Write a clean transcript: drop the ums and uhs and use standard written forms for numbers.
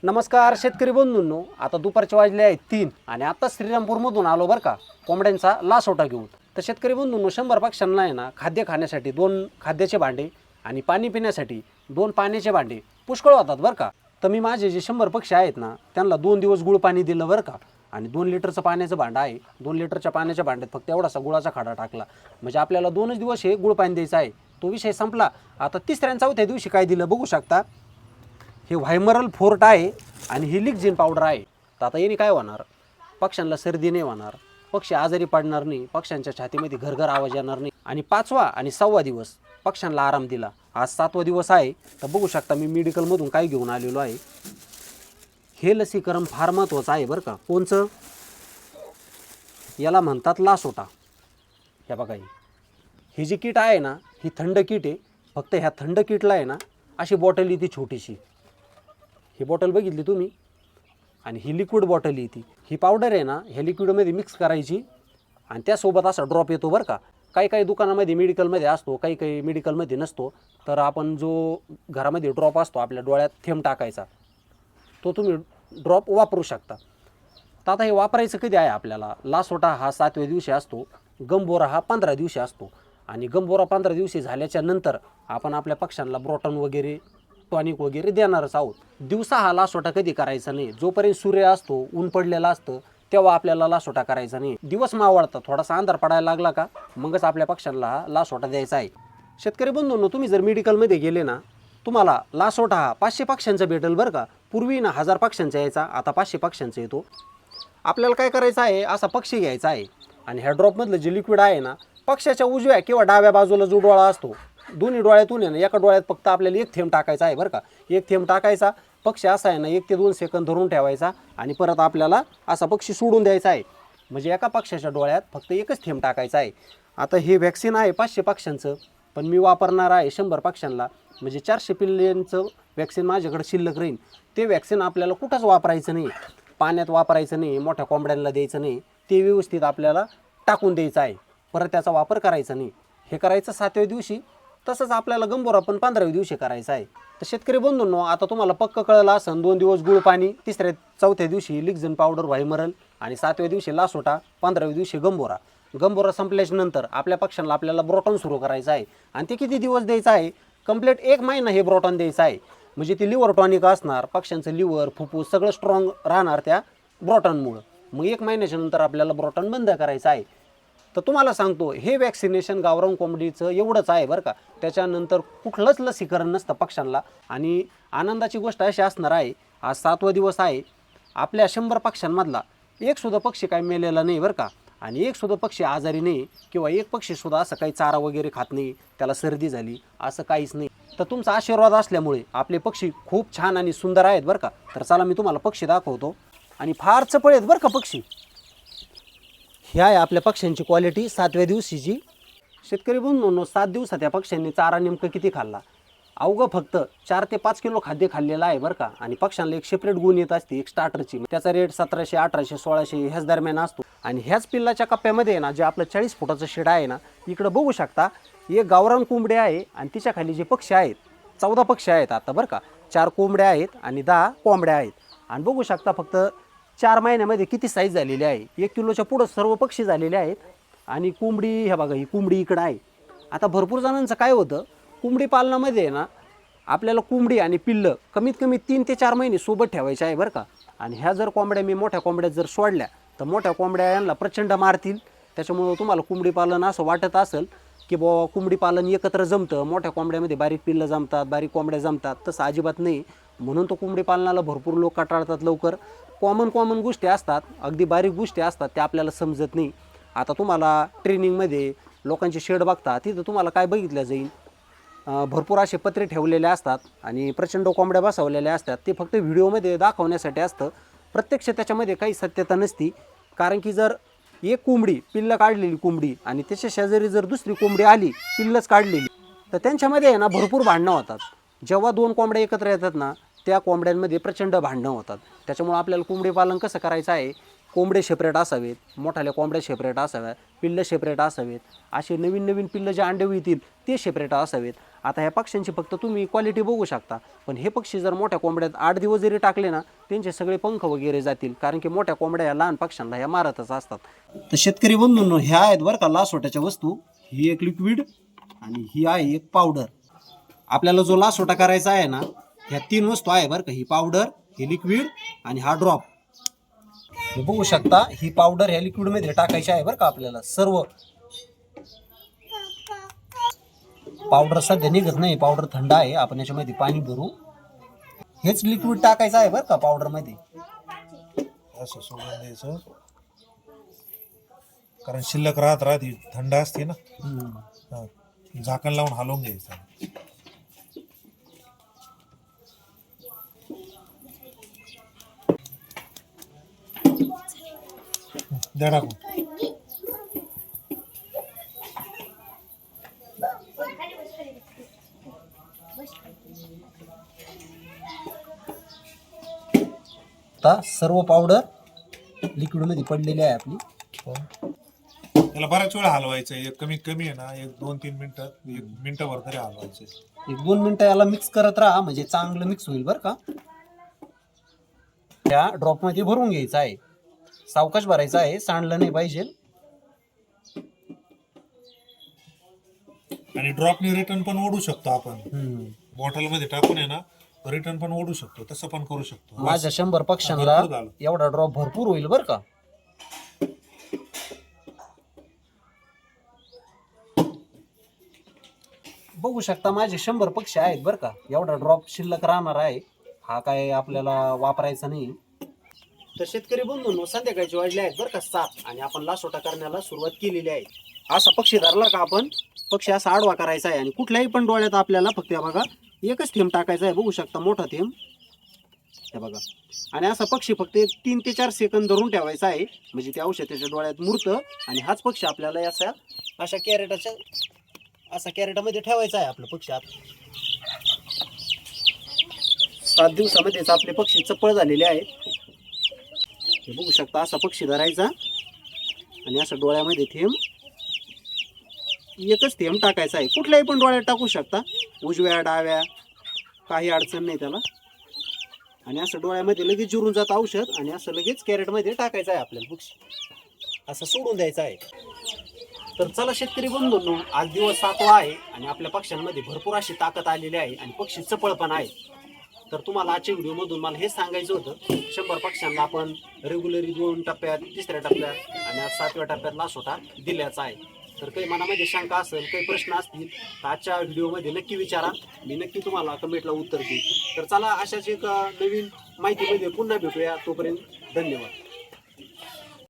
नमस्कार शेतकरी बंधूंनो, आता दुपारचे वाजले आहेत 3 आणि आता श्रीरामपूरमधून आलो बरं का कोंबड्यांचा लासोटा घेऊन. तर शेतकरी बंधूंनो, 100 पक्ष्यांना आहे ना खाद्य खाण्यासाठी 2 खाद्याचे भांडे आणि पाणी पिण्यासाठी 2 पाण्याचे भांडे पुष्कळ होतात बरं का. तर मी माझे जे 100 पक्षी आहेत ना त्यांना 2 दिवस गुळ पाणी दिलं बरं का. आणि 2 लिटरचं पाण्याचं भांडं आहे. 2 लिटरच्या पाण्याच्या भांड्यात फक्त एवढासा गुळाचा खडा टाकला म्हणजे आपल्याला 2च दिवस हे गुळ पाणी द्यायचं आहे. तो विषय संपला. आता 3ऱ्या आणि 4थ्या दिवशी काय दिलं बघू शकता. हे व्हायमरल फोर्ट आहे आणि ही लिक्झिन पावडर आहे. तर आता याने काय होणार, पक्ष्यांना सर्दी नाही होणार, पक्षी आजारी पडणार नाही, पक्ष्यांच्या छातीमध्ये घरघर आवाज येणार नाही. आणि 5वा आणि 6वा दिवस पक्ष्यांना आराम दिला. आज 7वा दिवस आहे. तर बघू शकता मी मेडिकलमधून काय घेऊन आलेलो आहे. हे लसीकरण फार महत्त्वाचं आहे बरं का. कोणचं, याला म्हणतात लासोटा. हे बघा, ही जी किट आहे ना ही थंड किट आहे. फक्त ह्या थंड किटला आहे ना अशी बॉटल येते छोटीशी. ही बॉटल बघितली तुम्ही, आणि ही लिक्विड बॉटल येते. ही पावडर आहे ना ह्या लिक्विडमध्ये मिक्स करायची आणि त्यासोबत असा ड्रॉप येतो बरं का. काही काही दुकानामध्ये मेडिकलमध्ये असतो, काही काही मेडिकलमध्ये नसतो. तर आपण जो घरामध्ये ड्रॉप असतो आपल्या डोळ्यात थेंब टाकायचा, तो तुम्ही ड्रॉप वापरू शकता. तर आता हे वापरायचं कधी आहे आपल्याला. लासोटा हा 7व्या दिवशी असतो, गंभोरा हा 15 दिवशी असतो. आणि गंभोरा 15 दिवशी झाल्याच्या नंतर आपण आपल्या पक्ष्यांना ब्रोटन वगैरे टॉनिक वगैरे देणारच आहोत. दिवसा हा लासोटा कधी करायचा नाही. जोपर्यंत सूर्य असतो, ऊन पडलेला असतं, तेव्हा आपल्याला लासोटा करायचा नाही. दिवस मावळता थोडासा अंधार पडायला लागला का मगच आपल्या पक्ष्यांना हा लासोटा द्यायचा आहे. शेतकरी बंधूंनो, तुम्ही जर मेडिकलमध्ये गेले ना तुम्हाला लासोटा हा 500 पक्ष्यांचा भेटेल बरं का. पूर्वी ना 1000 पक्ष्यांचा यायचा, आता 500 पक्ष्यांचा येतो. आपल्याला काय करायचं आहे, असा पक्षी घ्यायचा आहे आणि ह्या ड्रॉपमधलं जे लिक्विड आहे ना पक्ष्याच्या उजव्या किंवा डाव्या बाजूला जो डोळा असतो, दोन्ही डोळ्यातून आहे ना एका डोळ्यात फक्त आपल्याला 1 थेंब टाकायचा आहे बरं का. 1 थेंब टाकायचा. पक्षी असा आहे ना 1 ते 2 सेकंद धरून ठेवायचा आणि परत आपल्याला असा पक्षी सोडून द्यायचा आहे. म्हणजे एका पक्ष्याच्या डोळ्यात फक्त 1च थेंब टाकायचा आहे. आता हे वॅक्सिन आहे 500 पक्ष्यांचं, पण मी वापरणार आहे 100 पक्ष्यांना. म्हणजे 400 पिल्ल्यांचं वॅक्सिन माझ्याकडे शिल्लक राहील. ते वॅक्सिन आपल्याला कुठंच वापरायचं नाही, पाण्यात वापरायचं नाही, मोठ्या कोंबड्यांना द्यायचं नाही. ते व्यवस्थित आपल्याला टाकून द्यायचं आहे, परत त्याचा वापर करायचा नाही. हे करायचं 7व्या दिवशी. तसंच आपल्याला गंभोरा पण 15व्या दिवशी करायचा आहे. तर शेतकरी बंधूंनो, आता तुम्हाला पक्क कळलं असं 2 दिवस गुळ पाणी, 3ऱ्या 4थ्या दिवशी लिक्झिन पावडर व्हायमरल आणि 7व्या दिवशी लासोटा, 15व्या दिवशी गंभोरा. गंभोरा संपल्याच्या नंतर आपल्या पक्ष्यांना आपल्याला ब्रोटन सुरू करायचं आहे. आणि ते किती दिवस द्यायचं आहे, कंप्लीट 1 महिना हे ब्रोटन द्यायचं आहे. म्हणजे ते लिव्हर टॉनिक असणार, पक्ष्यांचं लिव्हर फुफ्फुस सगळं स्ट्रॉंग राहणार त्या ब्रोटनमुळं. मग 1 महिन्याच्या नंतर आपल्याला ब्रोटन बंद करायचं आहे. तर तुम्हाला सांगतो हे वॅक्सिनेशन गावरान कोंबडीचं एवढंच आहे बरं का. त्याच्यानंतर कुठलंच लसीकरण नसतं पक्ष्यांना. आणि आनंदाची गोष्ट अशी असणार आहे, आज 7वा दिवस आहे, आपल्या 100 पक्ष्यांमधला 1 सुद्धा पक्षी काही मेलेला नाही बरं का. आणि 1 सुद्धा पक्षी आजारी नाही, किंवा 1 पक्षीसुद्धा असं काही चारा वगैरे खात नाही, त्याला सर्दी झाली असं काहीच नाही. तर तुमचा आशीर्वाद असल्यामुळे आपले पक्षी खूप छान आणि सुंदर आहेत बरं का. तर चला मी तुम्हाला पक्षी दाखवतो. आणि फार चपळ आहेत बरं का पक्षी. ह्या आहे आपल्या पक्ष्यांची क्वालिटी 7व्या दिवशीची. शेतकरी बंधूंनो, 7 दिवसात या पक्ष्यांनी चारा नेमकं किती खाल्ला, अवघं फक्त 4 ते 5 किलो खाद्य खाल्लेलं आहे बरं का. आणि पक्ष्यांना एक सेपरेट गुण येत असते एक स्टार्टरची. त्याचा रेट 1700, 1800, 1600 ह्याच दरम्यान असतो. आणि ह्याच पिल्लाच्या कप्प्यामध्ये आहे ना जे आपलं 40 फुटाचं शेड आहे ना, इकडं बघू शकता एक गावरान कोंबडी आहे आणि तिच्या खाली जे पक्षी आहेत 14 पक्षी आहेत आता बरं का. 4 कोंबड्या आहेत आणि 10 कोंबड्या आहेत. आणि बघू शकता फक्त 4 महिन्यामध्ये किती साईज झालेली आहे. 1 किलोच्या पुढं सर्व पक्षी झालेले आहेत. आणि कोंबडी, हे बघा ही कोंबडी इकडं आहे. आता भरपूर जणांचं काय होतं, कोंबडी पालनामध्ये आहे ना आपल्याला कोंबडी आणि पिल्लं कमीत कमी 3 ते 4 महिने सोबत ठेवायचे आहे बरं का. आणि ह्या जर कोंबड्या मी मोठ्या कोंबड्या जर सोडल्या तर मोठ्या कोंबड्या यांना प्रचंड मारतील. त्याच्यामुळं तुम्हाला कोंबडी पालन असं वाटत असेल की बुवा कोंबडी पालन एकत्र जमतं, मोठ्या कोंबड्यामध्ये बारीक पिल्लं जमतात, बारीक कोंबड्या जमतात, तसं अजिबात नाही. म्हणून तो कोंबडी पालनाला भरपूर लोक कंटाळतात लवकर. कॉमन गोष्टी असतात, अगदी बारीक गोष्टी असतात, त्या आपल्याला समजत नाही. आता तुम्हाला ट्रेनिंगमध्ये लोकांचे शेड बघता, तिथं तुम्हाला काय बघितलं जाईल, भरपूर असे पत्रे ठेवलेले असतात आणि प्रचंड कोंबड्या बसवलेल्या असतात. ते फक्त व्हिडिओमध्ये दाखवण्यासाठी असतं, प्रत्यक्ष त्याच्यामध्ये काही सत्यता नसती. कारण की जर एक कोंबडी, पिल्लं काढलेली कोंबडी आणि त्याच्या शेजारी जर दुसरी कोंबडी आली पिल्लंच काढलेली, तर त्यांच्यामध्ये आहे ना भरपूर भांडणं होतात. जेव्हा 2 कोंबड्या एकत्र येतात ना त्या कोंबड्यांमध्ये प्रचंड भांडणं होतात. त्याच्यामुळे आपल्याला कोंबडी पालन कसं करायचं आहे, कोंबडे सेपरेट असावेत, मोठाल्या कोंबड्या सेपरेट असाव्यात, पिल्लं सेपरेट असावेत, असे नवीन पिल्लं जे अंडे येतील ते सेपरेट असावेत. आता ह्या पक्ष्यांची फक्त तुम्ही क्वालिटी बघू शकता, पण हे पक्षी जर मोठ्या कोंबड्यात 8 दिवस जरी टाकले ना, त्यांचे सगळे पंख वगैरे जातील, कारण की मोठ्या कोंबड्या या लहान पक्ष्यांना ह्या मारतच असतात. तर शेतकरी बंधूंनो, ह्या आहेत बरं का लासोट्याच्या वस्तू. ही एक लिक्विड आणि ही आहे एक पावडर. आपल्याला जो लासोटा करायचा आहे ना, ह्या 3 वस्तू आहे बरं का. ही पावडर, ही लिक्विड आणि हा ड्रॉप. हे बघू शकता, ही पावडर ह्या लिक्विड मध्ये टाकायची आहे बरं का आपल्याला. सर्व पावडर सध्या निघत नाही, पावडर थंड आहे. आपण याच्यामध्ये पाणी भरू, हेच लिक्विड टाकायचं आहे बरं का पावडर मध्ये. असं सोडून द्यायचं, कारण शिल्लक राहत राहते, थंड असते ना. हा. झाकण लावून हलवून घ्यायचं. द्या टाकून. आता सर्व पावडर लिक्विड मध्ये पडलेली आहे आपली. त्याला बराच वेळ हलवायचं. एक कमीत कमी आहे ना, 1-2-3 मिनिटं, 1 मिनिटभर तरी हलवायचं. 1-2 मिनिटं याला मिक्स करत राहा, म्हणजे चांगलं मिक्स होईल बरं का. त्या ड्रॉप मध्ये भरून घ्यायचं आहे, सावकाश भरायचं आहे, सांडलं नाही पाहिजे. आणि ड्रॉपने रिटर्न पण ओढू शकतो आपण. बॉटल मध्ये टाकून आहे ना, रिटर्न पण ओढू शकतो, तसं पण करू शकतो. माझ्या 100 पक्ष्यांना भरपूर झालं. एवढा ड्रॉप भरपूर होईल बरं का. बघू शकता, माझे 100 पक्षी आहेत बरं का. एवढा ड्रॉप शिल्लक राहणार आहे, हा काय आपल्याला वापरायचा नाही. तर शेतकरी बंधूंनो, संध्याकाळचे वाजले आहेत बरं का 7, आणि आपण लासोटा करण्याला सुरुवात केलेली आहे. असा पक्षी धरला का आपण, पक्षी असा आडवा करायचा आहे आणि कुठल्याही पण डोळ्यात आपल्याला फक्त बघा एकच थेंब टाकायचा आहे. बघू शकता मोठा थेंब, हे बघा. आणि असा पक्षी फक्त 3 ते 4 सेकंद धरून ठेवायचा आहे, म्हणजे ते औषध त्याच्या डोळ्यात मुरतं. आणि हाच पक्षी आपल्याला अशा कॅरेटाच्या असा कॅरेटामध्ये ठेवायचा आहे आपलं पक्षी. 7 दिवसामध्येच आपले पक्षी चप्पळ झालेले आहेत. हे बघू शकता, असा पक्षी धरायचा आणि असं डोळ्यामध्ये थेंब, एकच थेंब टाकायचा आहे. कुठल्याही पण डोळ्यात टाकू शकता, उजव्या डाव्या, काही अडचण नाही त्याला. आणि असं डोळ्यामध्ये लगेच जिरून जातं औषध, आणि असं लगेच कॅरेटमध्ये टाकायचं आहे आपल्याला पक्षी, असं सोडून द्यायचं आहे. तर चला शेतकरी बंधूंनो, आज दिवस 7वा आहे आणि आपल्या पक्ष्यांमध्ये भरपूर अशी ताकद आलेली आहे आणि पक्षी चपळ पण आहे. तर तुम्हाला आजच्या व्हिडिओमधून मला हेच सांगायचं होतं, 100 पक्ष्यांना आपण रेग्युलरी 2 टप्प्यात, 3ऱ्या टप्प्यात आणि आज 7व्या टप्प्यात लासोटा दिल्याचा आहे. तर काही मनामध्ये शंका असेल, काही प्रश्न असतील तर आजच्या व्हिडिओमध्ये नक्की विचारा, मी नक्की तुम्हाला कमेंटला उत्तर देईन. तर चला, अशाच एक नवीन माहितीमध्ये पुन्हा भेटूया. तोपर्यंत धन्यवाद.